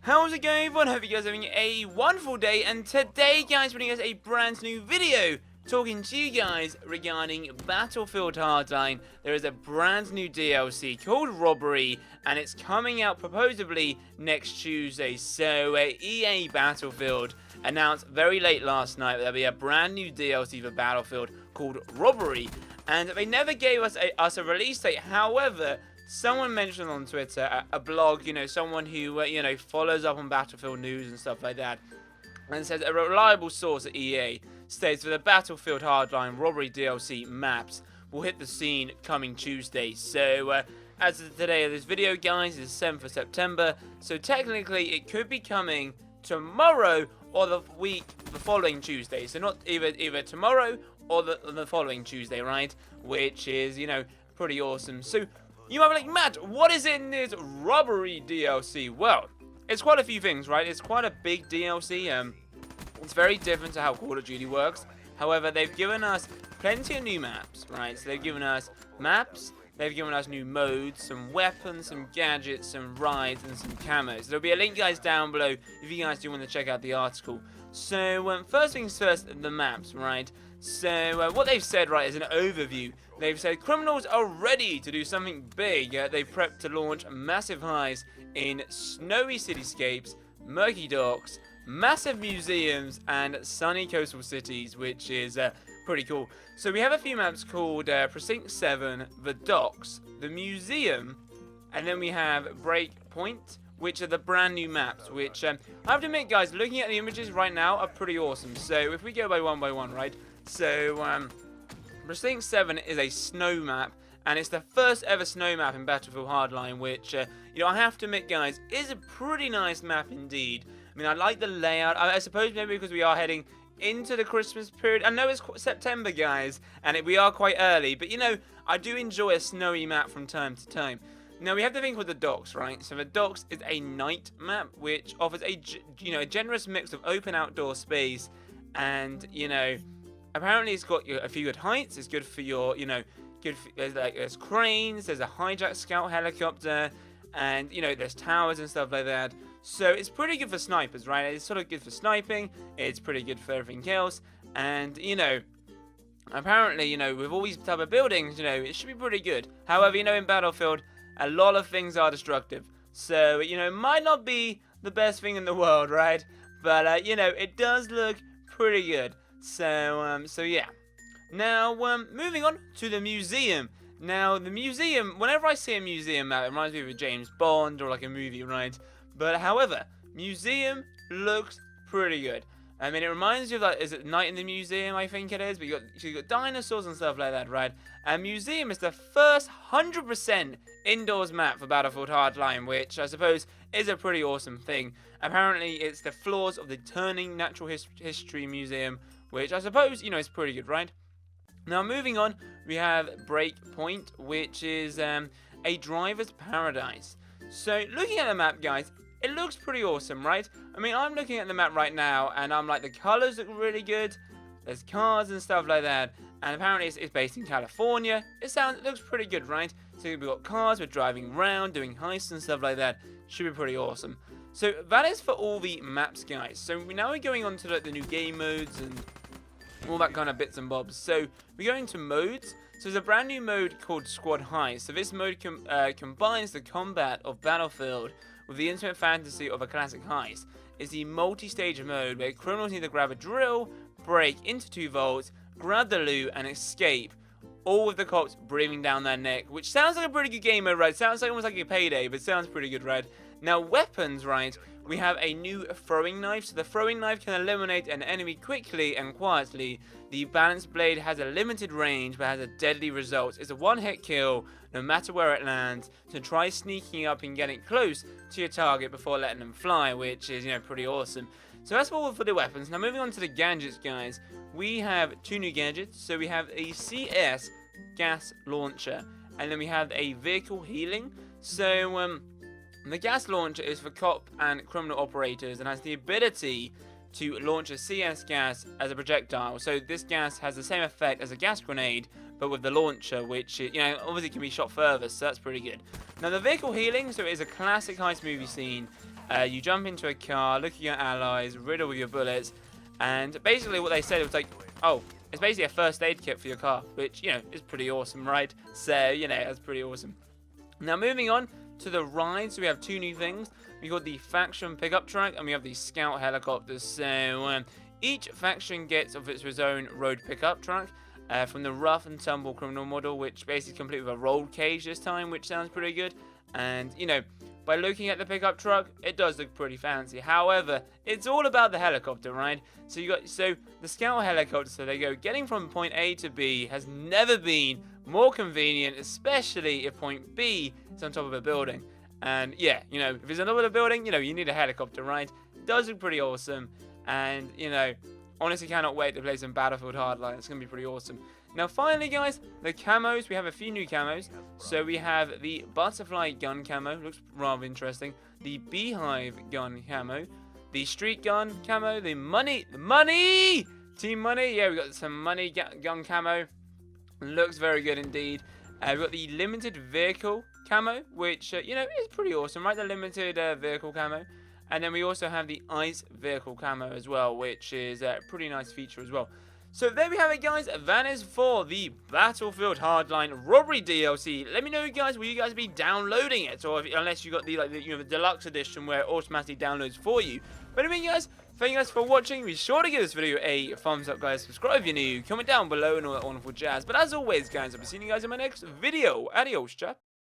How's it going, everyone? Hope you guys are having a wonderful day, and today, guys, we're bringing us a brand new video talking to you guys regarding Battlefield Hardline. There is a brand new DLC called Robbery, and it's coming out proposably next Tuesday. So EA Battlefield announced very late last night that there'll be a brand new DLC for Battlefield called Robbery, and they never gave us a release date. However, someone mentioned on Twitter, a blog, someone who, follows up on Battlefield news and stuff like that, and says a reliable source at EA states that the Battlefield Hardline Robbery DLC maps will hit the scene coming Tuesday. So, as of today of this video, guys, it's 7th of September, so technically it could be coming tomorrow or the following Tuesday. So not either tomorrow or the following Tuesday, right? Which is, pretty awesome. So, you might be like, Matt, what is in this Robbery DLC? Well, it's quite a few things, right? It's quite a big DLC. It's very different to how Call of Duty works. However, they've given us plenty of new maps, right? So they've given us maps, they've given us new modes, some weapons, some gadgets, some rides, and some camos. There'll be a link, guys, down below if you guys do want to check out the article. So, first things first, the maps, right? So, what they've said, right, is an overview. They've said criminals are ready to do something big. They've prepped to launch massive heists in snowy cityscapes, murky docks, massive museums, and sunny coastal cities, which is pretty cool. So we have a few maps called Precinct 7, the Docks, the Museum, and then we have Breakpoint, which are the brand new maps, which I have to admit, guys, looking at the images right now are pretty awesome. So if we go by one, right? So, Precinct 7 is a snow map, and it's the first ever snow map in Battlefield Hardline, which, I have to admit, guys, is a pretty nice map indeed. I mean, I like the layout. I suppose maybe because we are heading into the Christmas period. I know it's September, guys, and we are quite early, but, I do enjoy a snowy map from time to time. Now, we have to think with the Docks, right? So the Docks is a night map, which offers a generous mix of open outdoor space and, apparently it's got a few good heights. It's good for your, there's cranes, there's a hijacked scout helicopter, and, there's towers and stuff like that. So it's pretty good for snipers, right? It's sort of good for sniping. It's pretty good for everything else. And, apparently, with all these type of buildings, it should be pretty good. However, in Battlefield, a lot of things are destructive. So, it might not be the best thing in the world, right? But, it does look pretty good. So yeah. Now, moving on to the museum. Now, the museum, whenever I see a museum map, it reminds me of a James Bond or like a movie, right? But, however, museum looks pretty good. I mean, it reminds you of, is it Night in the Museum, I think it is? But you got dinosaurs and stuff like that, right? And museum is the first 100% indoors map for Battlefield Hardline, which I suppose is a pretty awesome thing. Apparently, it's the floors of the Turning Natural History Museum, which I suppose, is pretty good, right? Now, moving on, we have Breakpoint, which is a driver's paradise. So, looking at the map, guys, it looks pretty awesome, right? I mean, I'm looking at the map right now, and I'm like, the colors look really good. There's cars and stuff like that. And apparently, it's based in California. It looks pretty good, right? So, we've got cars, we're driving around, doing heists and stuff like that. Should be pretty awesome. So, that is for all the maps, guys. So, now we're going on to the new game modes and all that kind of bits and bobs. So, we're going to modes. So, there's a brand new mode called Squad Heist. So, this mode combines the combat of Battlefield with the intimate fantasy of a classic heist. It's the multi-stage mode where criminals need to grab a drill, break into 2 vaults, grab the loot, and escape, all with the cops breathing down their neck, which sounds like a pretty good game mode, right? Sounds like almost like a Payday, but sounds pretty good, right? Now, weapons, right? We have a new throwing knife. So the throwing knife can eliminate an enemy quickly and quietly. The balanced blade has a limited range, but has a deadly result. It's a one-hit kill, no matter where it lands. So try sneaking up and getting close to your target before letting them fly, which is, pretty awesome. So that's all for the weapons. Now, moving on to the gadgets, guys. We have 2 new gadgets. So we have a CS gas launcher, and then we have a vehicle healing. So, the gas launcher is for cop and criminal operators and has the ability to launch a CS gas as a projectile. So this gas has the same effect as a gas grenade, but with the launcher, which, obviously can be shot further, so that's pretty good. Now, the vehicle healing, so it is a classic heist movie scene, You jump into a car, look at your allies, riddle with your bullets, and basically what they said was like, oh, it's basically a first aid kit for your car, which, you know, is pretty awesome, right? So, you know, that's pretty awesome. Now, moving on to the rides, we have two new things. We got the faction pickup truck, and we have the scout helicopters. So, each faction gets of its own road pickup truck. From the rough and tumble criminal model, which basically complete with a rolled cage this time, which sounds pretty good. And, you know, by looking at the pickup truck, it does look pretty fancy. However, it's all about the helicopter, right? So the scout helicopter, so they go, getting from point A to B has never been more convenient, especially if point B is on top of a building. And yeah, you know, if it's on top of a building, you know, you need a helicopter, right? It does look pretty awesome. And, you know, honestly cannot wait to play some Battlefield Hardline. It's going to be pretty awesome. Now, finally, guys, the camos. We have a few new camos. So we have the butterfly gun camo. Looks rather interesting. The beehive gun camo. The street gun camo. The money. Team money. Yeah, we got some money gun camo. Looks very good indeed. We've got the limited vehicle camo, which, you know, is pretty awesome, right? The limited vehicle camo. And then we also have the ice vehicle camo as well, which is a pretty nice feature as well. So there we have it, guys. That is for the Battlefield Hardline Robbery DLC. Let me know, guys, will you guys be downloading it? Or unless you got the the deluxe edition where it automatically downloads for you. But anyway, guys, thank you guys for watching. Be sure to give this video a thumbs up, guys. Subscribe if you're new. Comment down below and all that wonderful jazz. But as always, guys, I'll be seeing you guys in my next video. Adios, chap.